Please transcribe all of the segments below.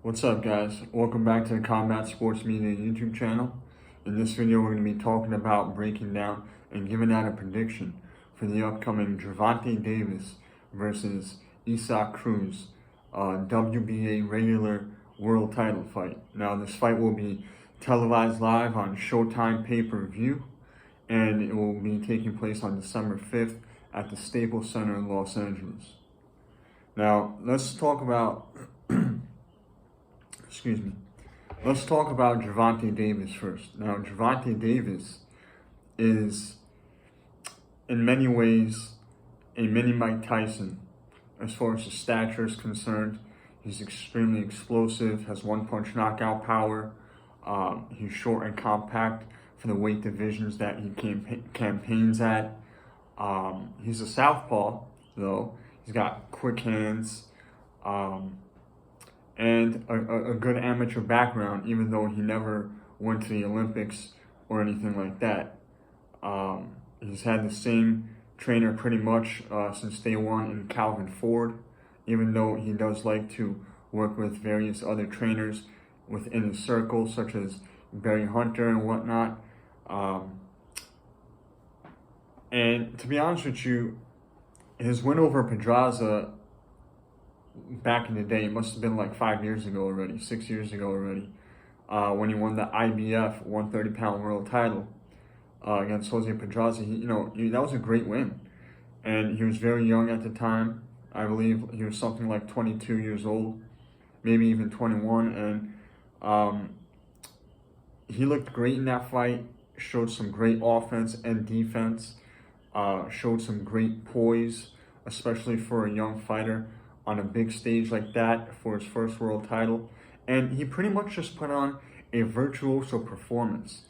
What's up, guys? Welcome back to the Combat Sports Media YouTube channel. In this video, we're going to be talking about breaking down and giving out a prediction for the upcoming Gervonta Davis versus Issac Cruz WBA regular world title fight. Now, this fight will be televised live on Showtime pay-per-view, and it will be taking place on December 5th at the Staples Center in Los Angeles. Now, let's talk about Let's talk about Gervonta Davis first. Now, Gervonta Davis is, in many ways, a mini Mike Tyson. As far as his stature is concerned, he's extremely explosive, has one-punch knockout power. He's short and compact for the weight divisions that he campaigns at. He's a southpaw, though. He's got quick hands. And a good amateur background, even though he never went to the Olympics or anything like that. He's had the same trainer pretty much since day one in Calvin Ford, even though he does like to work with various other trainers within his circle, such as Barry Hunter and whatnot. And to be honest with you, his win over Pedraza back in the day, it must have been like 6 years ago already, when he won the IBF 130-pound world title against Jose Pedraza. That was a great win. And he was very young at the time. I believe he was something like 22 years old, maybe even 21. And he looked great in that fight, showed some great offense and defense, showed some great poise, especially for a young fighter on a big stage like that for his first world title. And he pretty much just put on a virtuoso performance.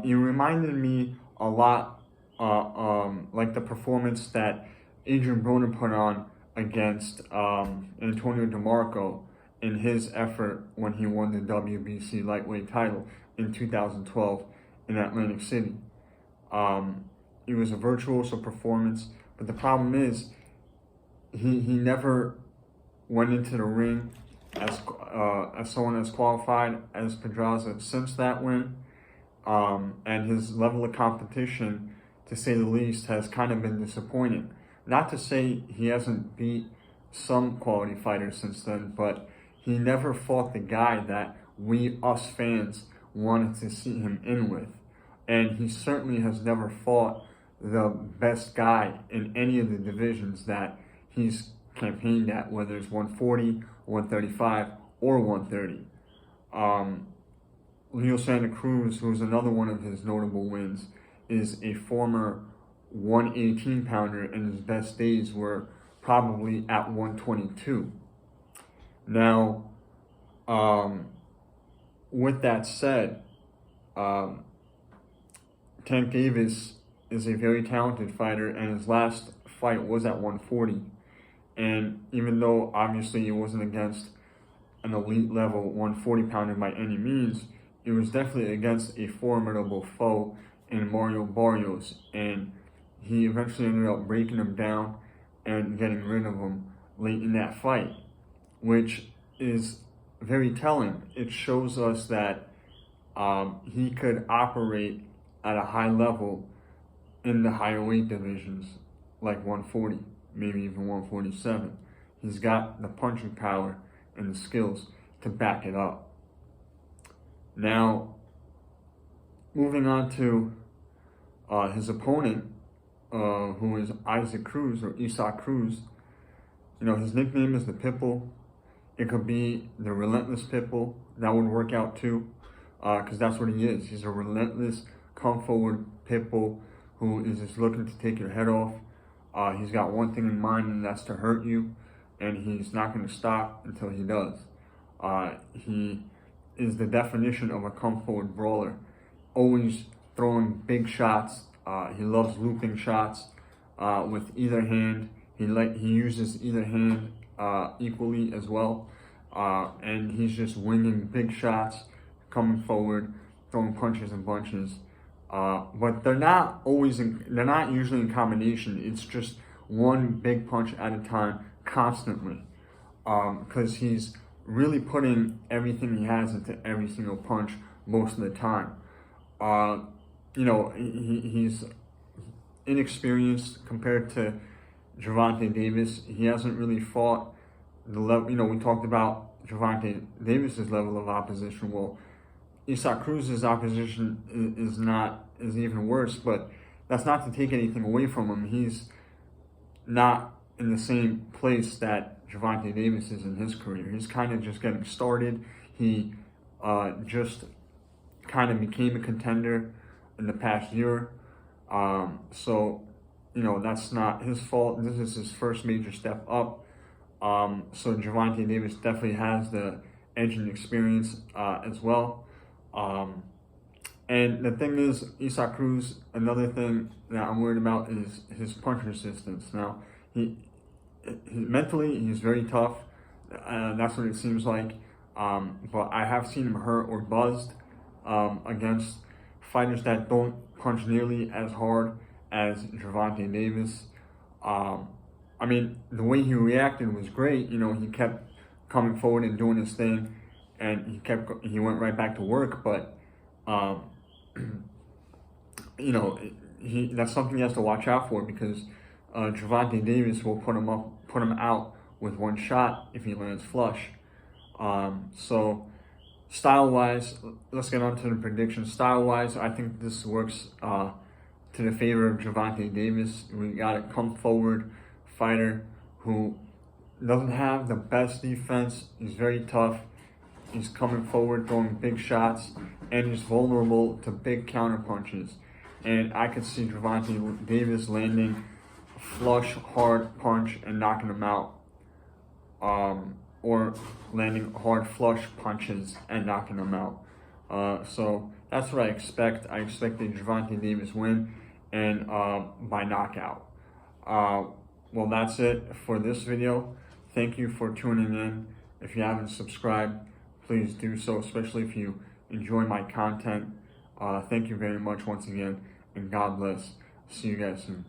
He reminded me a lot like the performance that Adrian Broner put on against Antonio DeMarco in his effort when he won the WBC lightweight title in 2012 in Atlantic City. It was a virtuoso performance, but the problem is, he never went into the ring as someone as qualified as Pedraza since that win, and his level of competition, to say the least, has kind of been disappointing. Not to say he hasn't beat some quality fighters since then, but he never fought the guy that us fans wanted to see him in with, and he certainly has never fought the best guy in any of the divisions that he's campaigned at, whether it's 140, 135, or 130. Leo Santa Cruz, who's another one of his notable wins, is a former 118-pounder, and his best days were probably at 122. Now, with that said, Tank Davis is a very talented fighter, and his last fight was at 140. And even though obviously it wasn't against an elite level 140-pounder by any means, it was definitely against a formidable foe in Mario Barrios, and he eventually ended up breaking him down and getting rid of him late in that fight, which is very telling. It shows us that he could operate at a high level in the higher weight divisions, like 140, maybe even 147. He's got the punching power and the skills to back it up. Now, moving on to his opponent, who is Issac Cruz, or Issac Cruz. His nickname is the Pitbull. It could be the Relentless Pitbull. That would work out too, because that's what he is. He's a relentless, come-forward Pitbull who is just looking to take your head off. He's got one thing in mind, and that's to hurt you, and he's not going to stop until he does. He is the definition of a come-forward brawler, always throwing big shots. He loves looping shots with either hand. He uses either hand equally as well, and he's just winging big shots, coming forward, throwing punches and bunches. But they're not usually in combination. It's just one big punch at a time, constantly, because he's really putting everything he has into every single punch most of the time. You know, he's inexperienced compared to Gervonta Davis. He hasn't really fought the level. You know, we talked about Gervonta Davis's level of opposition. Well, Issac Cruz's opposition is even worse, but that's not to take anything away from him. He's not in the same place that Gervonta Davis is in his career. He's kind of just getting started. He just kind of became a contender in the past year. So, you know, that's not his fault. This is his first major step up. So Gervonta Davis definitely has the edge and experience as well. And the thing is, Issac Cruz, another thing that I'm worried about is his punch resistance. Now, he mentally, he's very tough. That's what it seems like. But I have seen him hurt or buzzed against fighters that don't punch nearly as hard as Gervonta Davis. I mean, the way he reacted was great. You know, he kept coming forward and doing his thing, and he went right back to work. But you know, that's something he has to watch out for, because Gervonta Davis will put him out with one shot if he lands flush. So style-wise, let's get on to the prediction. Style-wise, I think this works to the favor of Gervonta Davis. We got a come-forward fighter who doesn't have the best defense. He's very tough. He's coming forward, throwing big shots, and he's vulnerable to big counter punches. And I could see Gervonta Davis landing a flush, hard punch and knocking him out. Or landing hard flush punches and knocking him out. So that's what I expect. I expect the Gervonta Davis win, and by knockout. Well, that's it for this video. Thank you for tuning in. If you haven't subscribed, please do so, especially if you enjoy my content. Thank you very much once again, and God bless. See you guys soon.